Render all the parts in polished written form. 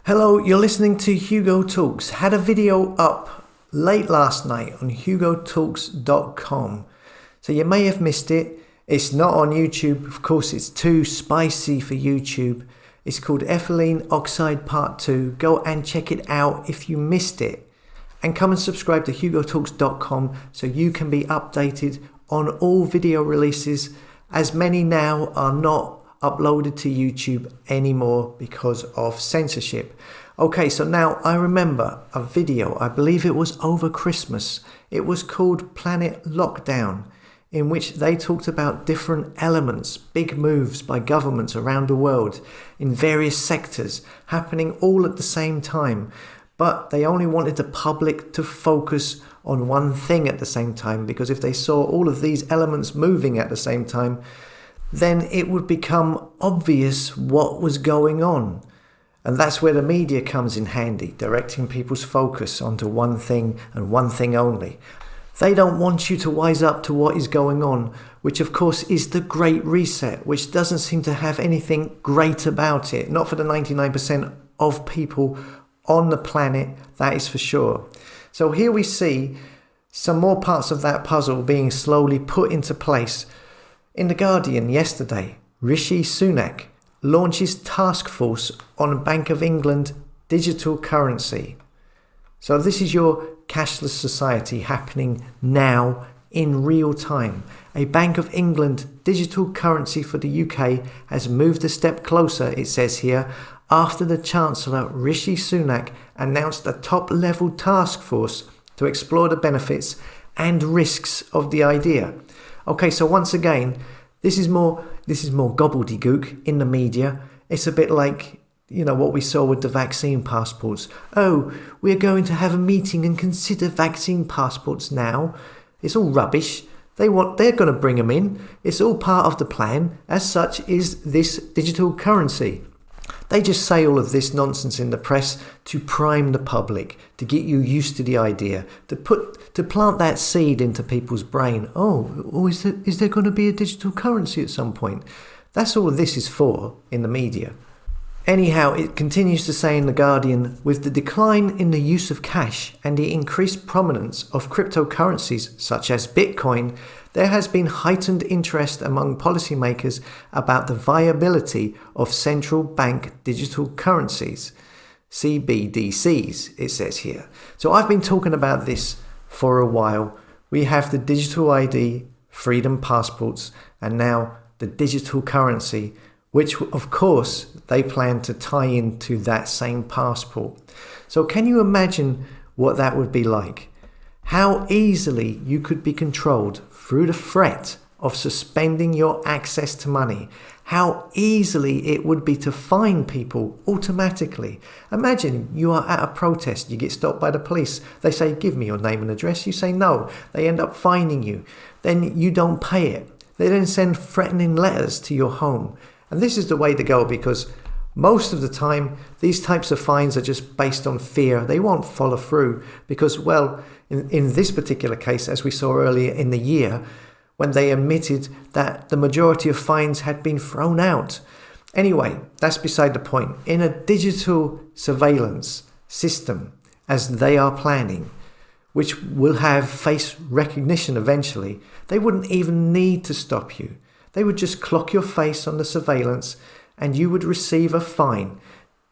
Hello, you're listening to Hugo Talks. Had a video up late last night on hugotalks.com. So you may have missed it. It's not on YouTube. Of course, it's too spicy for YouTube. It's called Ethylene Oxide Part 2. Go and check it out if you missed it. And come and subscribe to hugotalks.com so you can be updated on all video releases, as many now are not uploaded to YouTube anymore because of censorship. Okay, so now I remember a video, I believe it was over Christmas. It was called Planet Lockdown, in which they talked about different elements, big moves by governments around the world in various sectors happening all at the same time. But they only wanted the public to focus on one thing at the same time, because if they saw all of these elements moving at the same time, then it would become obvious what was going on. And that's where the media comes in handy, directing people's focus onto one thing and one thing only. They don't want you to wise up to what is going on, which of course is the Great Reset, which doesn't seem to have anything great about it. Not for the 99% of people on the planet, that is for sure. So here we see some more parts of that puzzle being slowly put into place. In The Guardian yesterday, Rishi Sunak launches task force on Bank of England digital currency. So this is your cashless society happening now in real time. A Bank of England digital currency for the UK has moved a step closer, it says here, after the Chancellor Rishi Sunak announced a top-level task force to explore the benefits and risks of the idea. Okay, so once again, this is more gobbledygook in the media. It's a bit like, what we saw with the vaccine passports. Oh, we're going to have a meeting and consider vaccine passports now. It's all rubbish. They're going to bring them in. It's all part of the plan. As such is this digital currency. They just say all of this nonsense in the press to prime the public, to get you used to the idea, to plant that seed into people's brain. Oh, is there going to be a digital currency at some point? That's all this is for in the media. Anyhow, it continues to say in The Guardian, with the decline in the use of cash and the increased prominence of cryptocurrencies such as Bitcoin, there has been heightened interest among policymakers about the viability of central bank digital currencies, CBDCs, it says here. So I've been talking about this for a while. We have the digital ID, freedom passports, and now the digital currency, which of course they plan to tie into that same passport. So can you imagine what that would be like? How easily you could be controlled through the threat of suspending your access to money. How easily it would be to fine people automatically. Imagine you are at a protest, you get stopped by the police. They say, give me your name and address. You say no. They end up fining you. Then you don't pay it. They then send threatening letters to your home. And this is the way to go, because most of the time, these types of fines are just based on fear. They won't follow through because, in this particular case, as we saw earlier in the year, when they admitted that the majority of fines had been thrown out. Anyway, that's beside the point. In a digital surveillance system, as they are planning, which will have face recognition eventually, they wouldn't even need to stop you. They would just clock your face on the surveillance and you would receive a fine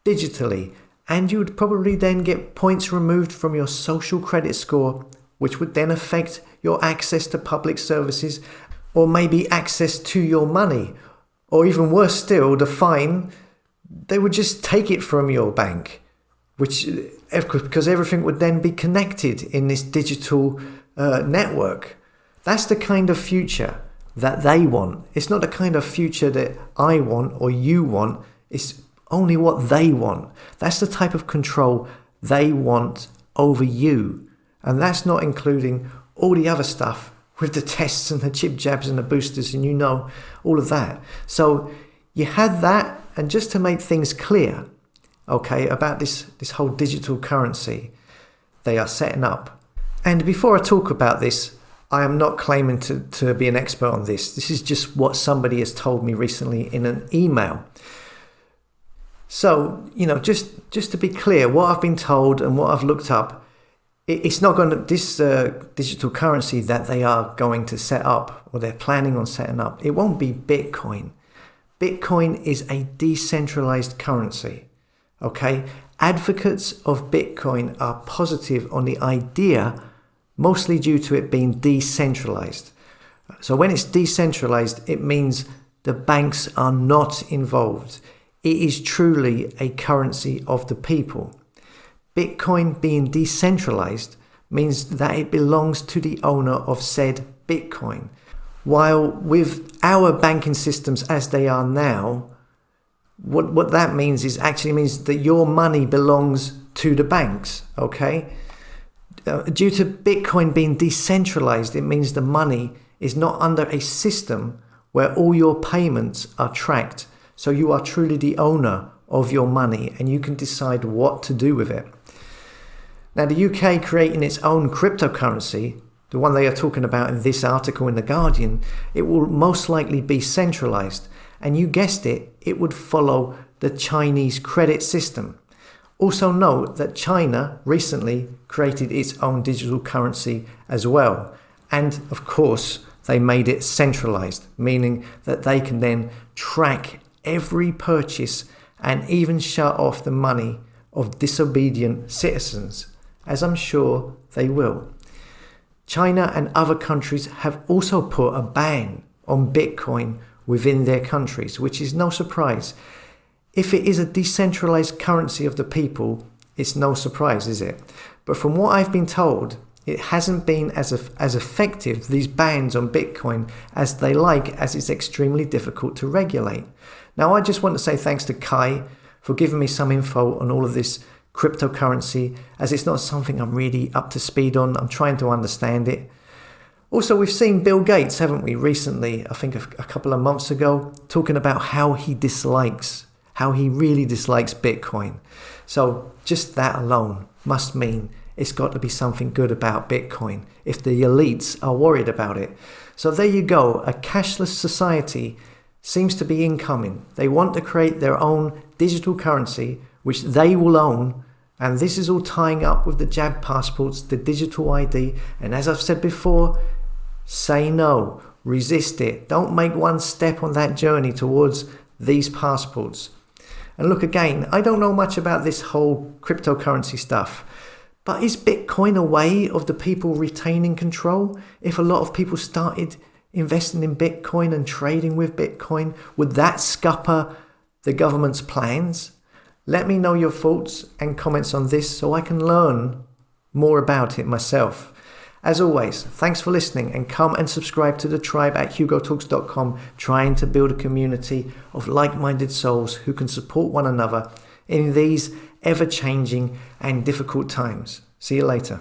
digitally, and you would probably then get points removed from your social credit score, which would then affect your access to public services, or maybe access to your money. Or even worse still, the fine, they would just take it from your bank, because everything would then be connected in this digital network. That's the kind of future that they want. It's not the kind of future that I want or you want. It's only what they want. That's the type of control they want over you. And that's not including all the other stuff with the tests and the chip jabs and the boosters and all of that. So you had that, and just to make things clear, okay, about this whole digital currency they are setting up. And before I talk about this, I am not claiming to be an expert on this. This is just what somebody has told me recently in an email. So, just to be clear, what I've been told and what I've looked up, it's not going to, this digital currency that they are going to set up, or they're planning on setting up, it won't be Bitcoin. Bitcoin is a decentralized currency, okay? Advocates of Bitcoin are positive on the idea, mostly due to it being decentralized. So when it's decentralized, it means the banks are not involved. It is truly a currency of the people. Bitcoin being decentralized means that it belongs to the owner of said Bitcoin. While with our banking systems as they are now, what that means is actually means that your money belongs to the banks, okay? Due to Bitcoin being decentralized, it means the money is not under a system where all your payments are tracked. So you are truly the owner of your money and you can decide what to do with it. Now, the UK creating its own cryptocurrency, the one they are talking about in this article in The Guardian, it will most likely be centralized. And you guessed it, it would follow the Chinese credit system. Also note that China recently created its own digital currency as well. And of course, they made it centralized, meaning that they can then track every purchase and even shut off the money of disobedient citizens, as I'm sure they will. China and other countries have also put a ban on Bitcoin within their countries, which is no surprise. If it is a decentralized currency of the people, it's no surprise, is it? But from what I've been told, it hasn't been as effective, these bans on Bitcoin, as they like, as it's extremely difficult to regulate. Now, I just want to say thanks to Kai for giving me some info on all of this cryptocurrency, as it's not something I'm really up to speed on. I'm trying to understand it. Also, we've seen Bill Gates, haven't we, recently, I think a couple of months ago, talking about how he really dislikes Bitcoin. So just that alone must mean it's got to be something good about Bitcoin if the elites are worried about it. So there you go, a cashless society seems to be incoming. They want to create their own digital currency, which they will own. And this is all tying up with the jab passports, the digital ID. And as I've said before, say no, resist it. Don't make one step on that journey towards these passports. And look, again, I don't know much about this whole cryptocurrency stuff, but is Bitcoin a way of the people retaining control? If a lot of people started investing in Bitcoin and trading with Bitcoin, would that scupper the government's plans? Let me know your thoughts and comments on this so I can learn more about it myself. As always, thanks for listening, and come and subscribe to the tribe at hugotalks.com, trying to build a community of like-minded souls who can support one another in these ever-changing and difficult times. See you later.